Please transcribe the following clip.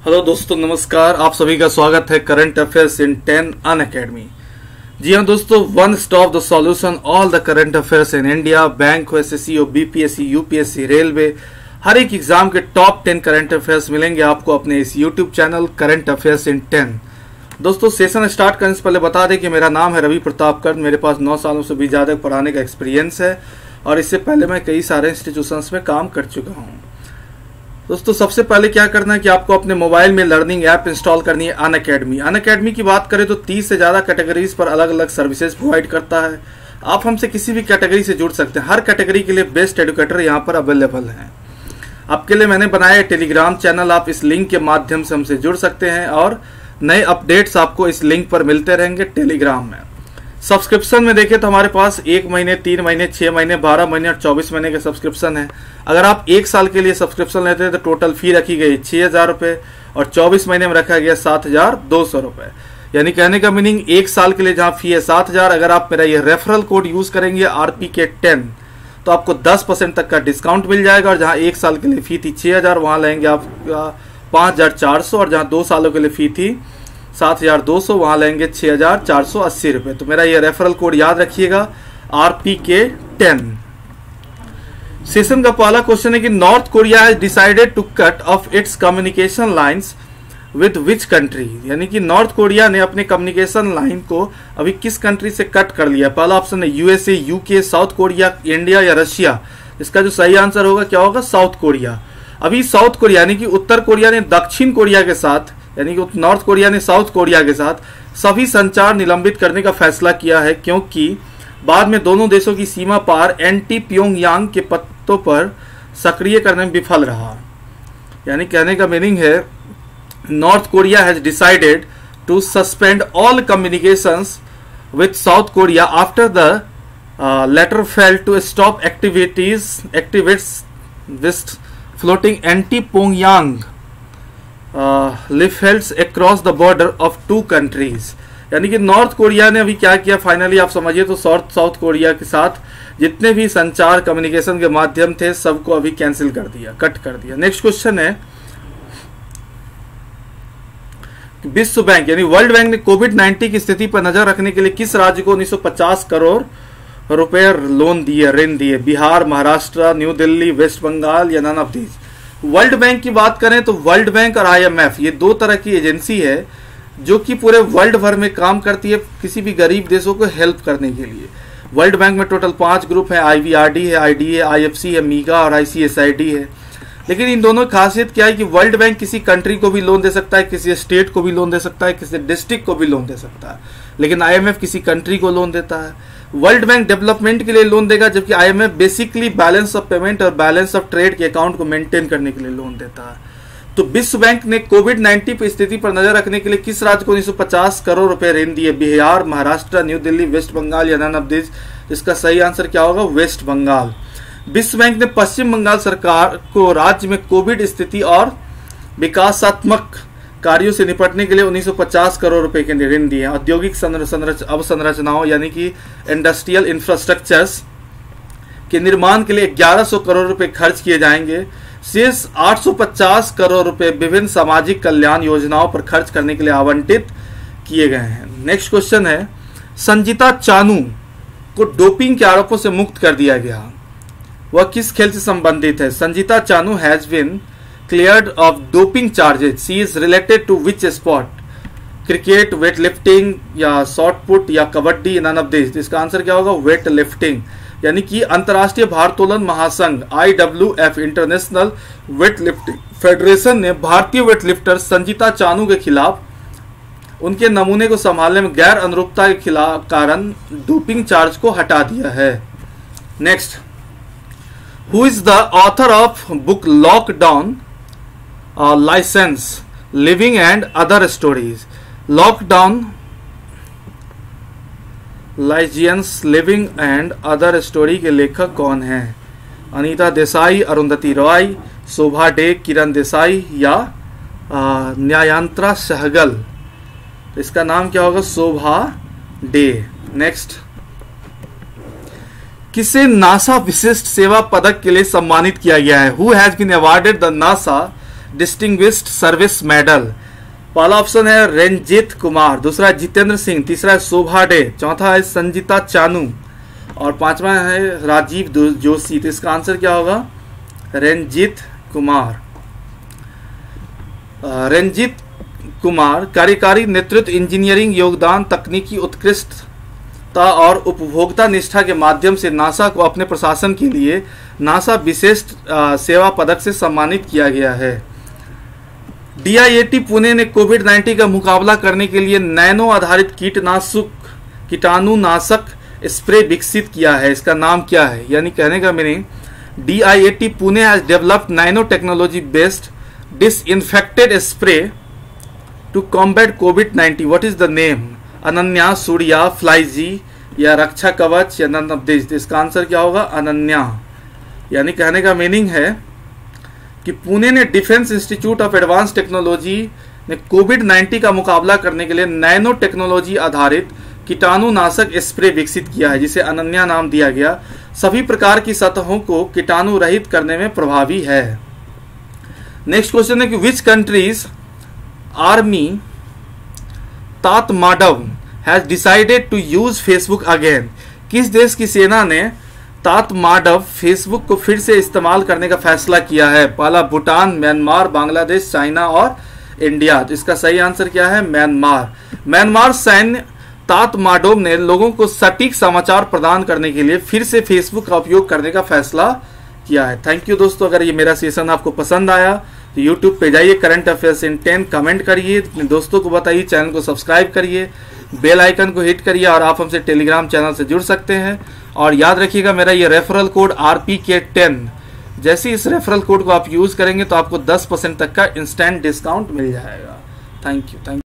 Hello दोस्तों, नमस्कार। आप सभी का स्वागत है करंट अफेयर्स इन 10 अनअकैडमी। जी हाँ दोस्तों, one stop the solution all the current affairs in India. Bank हो, एसएससी हो, बीपीएससी, यूपीएससी, रेलवे, हर एक एग्जाम के टॉप 10 करंट अफेयर्स मिलेंगे आपको अपने इस YouTube channel current affairs in 10। दोस्तों, सेशन स्टार्ट करने से पहले बता दें कि मेरा नाम है रवि प्रताप कर। मेरे पास 9 सालों से भी ज़्यादा पढ़ाने का एक्सपीरियंस है और इससे पहले मैं कई सारे इंस्टीट्यूशंस में काम कर चुका हूँ। दोस्तों, सबसे पहले क्या करना है कि आपको अपने मोबाइल में लर्निंग ऐप इंस्टॉल करनी है अनअकैडमी। अनअकैडमी की बात करें तो 30 से ज़्यादा कैटेगरीज पर अलग अलग सर्विसेज प्रोवाइड करता है। आप हमसे किसी भी कैटेगरी से जुड़ सकते हैं। हर कैटेगरी के लिए बेस्ट एडुकेटर यहाँ पर अवेलेबल हैं। आपके लिए मैंने बनाया है टेलीग्राम चैनल। आप इस लिंक के माध्यम से हमसे जुड़ सकते हैं और नए अपडेट्स आपको इस लिंक पर मिलते रहेंगे टेलीग्राम में। सब्सक्रिप्शन में देखें तो हमारे पास 1 महीने, 3 महीने, 6 महीने, 12 महीने और 24 महीने के सब्सक्रिप्शन है। अगर आप 1 साल के लिए सब्सक्रिप्शन लेते हैं तो टोटल फी रखी गई 6,000 रुपये और 24 महीने में रखा गया 7,200 रुपये। यानी कहने का मीनिंग 1 साल के लिए जहां फी है 7,000, अगर आप मेरा ये रेफरल कोड यूज करेंगे RPK10 तो आपको 10% तक का डिस्काउंट मिल जाएगा। और जहां 1 साल के लिए फी थी 6,000 वहां लेंगे आप 5,400 और जहां 2 सालों के लिए फी थी 7,200 वहां लेंगे 6,480 रुपये। तो मेरा ये रेफरल कोड याद रखिएगा RPK10। सेशन का पहला क्वेश्चन है कि North Korea has decided to cut off its communication lines with which country. यानी कि नॉर्थ कोरिया ने अपने कम्युनिकेशन लाइन को अभी किस कंट्री से कट कर लिया। पहला ऑप्शन है USA, UK, south Korea, India या रशिया। इसका जो सही आंसर होगा क्या होगा? South Korea. अभी साउथ कोरिया यानी कि उत्तर कोरिया ने दक्षिण कोरिया के साथ, यानी कि नॉर्थ कोरिया ने साउथ कोरिया के साथ सभी संचार निलंबित करने का फैसला किया है, क्योंकि बाद में दोनों देशों की सीमा पार एंटी प्योंगयांग के पत्तों पर सक्रिय करने में विफल रहा। यानी कहने का मीनिंग है North Korea has decided to suspend all communications with South Korea after the latter fail to stop activist floating anti Pyongyang leaflets across the border of 2 countries. यानी कि नॉर्थ कोरिया ने अभी क्या किया, फाइनली आप समझिए तो साउथ कोरिया के साथ जितने भी संचार कम्युनिकेशन के माध्यम थे सबको अभी कैंसिल कर दिया, कट कर दिया। नेक्स्ट क्वेश्चन है विश्व बैंक यानी वर्ल्ड बैंक ने कोविड-19 की स्थिति पर नजर रखने के लिए किस राज्य को 1950 करोड़ रुपए लोन दिए, ऋण दिए? बिहार, महाराष्ट्र, न्यू दिल्ली, वेस्ट बंगाल या none of these. World Bank की बात करें तो वर्ल्ड बैंक और IMF ये 2 तरह की एजेंसी है जो कि पूरे वर्ल्ड भर में काम करती है किसी भी गरीब देशों को हेल्प करने के लिए। वर्ल्ड बैंक में टोटल 5 ग्रुप है, IVRD है, IDA, IFC है, मीगा और ICSID है। लेकिन इन दोनों की खासियत क्या है कि वर्ल्ड बैंक किसी कंट्री को भी लोन दे सकता है, किसी स्टेट को भी लोन दे सकता है, किसी डिस्ट्रिक्ट को भी लोन दे सकता है, लेकिन IMF किसी कंट्री को लोन देता है। वर्ल्ड बैंक डेवलपमेंट के लिए लोन देगा, जबकि IMF basically balance of payment और बैलेंस ऑफ ट्रेड के अकाउंट को मेंटेन करने के लिए लोन देता है। तो विश्व बैंक ने कोविड-19 की स्थिति पर नजर रखने के लिए किस राज्य को 1950 करोड़ रुपए ऋण दिए? बिहार, महाराष्ट्र, न्यू दिल्ली, वेस्ट बंगाल या नन ऑफ दिस। इसका सही आंसर क्या होगा? वेस्ट बंगाल। विश्व बैंक ने पश्चिम बंगाल सरकार को राज्य में कोविड स्थिति और विकासात्मक कार्यों से निपटने के लिए 1950 करोड़ रुपए के ऋण दिए। औद्योगिक अवसंरचनाओं यानी कि इंडस्ट्रियल इंफ्रास्ट्रक्चर्स के निर्माण के लिए 1100 करोड़ रुपए खर्च किए जाएंगे। शेष 850 करोड़ रुपए विभिन्न सामाजिक कल्याण योजनाओं पर खर्च करने के लिए आवंटित किए गए हैं। नेक्स्ट क्वेश्चन है संजीता चानू को डोपिंग के आरोपों से मुक्त कर दिया गया, वह किस खेल से संबंधित है? Sanjita Chanu has been cleared of doping charges. She is related to which sport? Cricket, weight lifting या शॉर्ट पुट या कबड्डी, नन ऑफ दिस। इसका आंसर क्या होगा? Weight lifting. यानी कि अंतर्राष्ट्रीय भारोत्तोलन महासंघ IWF international weight lifting federation ने भारतीय वेट लिफ्टर संजीता चानू के खिलाफ उनके नमूने को संभालने में गैर अनुरूपता के खिलाफ कारण डोपिंग चार्ज को हटा दिया है। Next, who is the author of book lockdown liaisons living and other stories? Lockdown liaisons living and other story के लेखक कौन हैं? अनीता देसाई, अरुंधति रॉय, शोभा डे, किरण देसाई या न्यायांत्रा सहगल। इसका नाम क्या होगा? शोभा डे। नेक्स्ट, किसे नासा विशिष्ट सेवा पदक के लिए सम्मानित किया गया है? Who has been awarded the NASA distinguished service medal. पहला ऑप्शन है रंजीत कुमार, दूसरा है जितेंद्र सिंह, तीसरा है शोभा डे, चौथा है संजीता चानू और पांचवा है राजीव जोशी। तो इसका आंसर क्या होगा? रंजीत कुमार। रंजीत कुमार कार्यकारी नेतृत्व, इंजीनियरिंग योगदान, तकनीकी उत्कृष्टता और उपभोक्ता निष्ठा के माध्यम से नासा को अपने प्रशासन के लिए नासा विशेष सेवा पदक से सम्मानित किया गया है। DIAT पुणे ने कोविड-19 का मुकाबला करने के लिए नैनो आधारित कीटाणुनाशक स्प्रे विकसित किया है। इसका नाम क्या है? यानी कहने का meaning, DIAT Pune has developed nano technology based disinfected spray to combat COVID-19. What is the name? Ananya, Surya, फ्लाइजी या रक्षा कवच या नन ऑफ दिस? इसका आंसर क्या होगा? अनन्या। यानी कहने का मीनिंग है कि पुणे ने defence institute of advance technology ने कोविड-19 का मुकाबला करने के लिए नैनो टेक्नोलॉजी आधारित कीटाणुनाशक स्प्रे विकसित किया है, जिसे अनन्या नाम दिया गया। सभी प्रकार की सतहों को कीटाणु रहित करने में प्रभावी है। नेक्स्ट क्वेश्चन है कि which country's army Tatmadaw has decided to use Facebook again? किस देश की सेना ने तातमाडव फेसबुक को फिर से इस्तेमाल करने का फैसला किया है? पहला भूटान, म्यांमार, बांग्लादेश, चाइना और इंडिया। तो इसका सही आंसर क्या है? म्यांमार। म्यांमार सैन्य तातमाडव ने लोगों को सटीक समाचार प्रदान करने के लिए फिर से फेसबुक का उपयोग करने का फैसला किया है। थैंक यू दोस्तों। अगर ये मेरा सेशन आपको पसंद आया तो यूट्यूब पे जाइए, करंट अफेयर्स इन 10 कमेंट करिए, अपने दोस्तों को बताइए, चैनल को सब्सक्राइब करिए, बेल आइकन को हिट करिए और आप हमसे टेलीग्राम चैनल से जुड़ सकते हैं। और याद रखिएगा मेरा ये रेफरल कोड RPK10, जैसे इस रेफरल कोड को आप यूज करेंगे तो आपको 10% तक का इंस्टेंट डिस्काउंट मिल जाएगा। Thank you.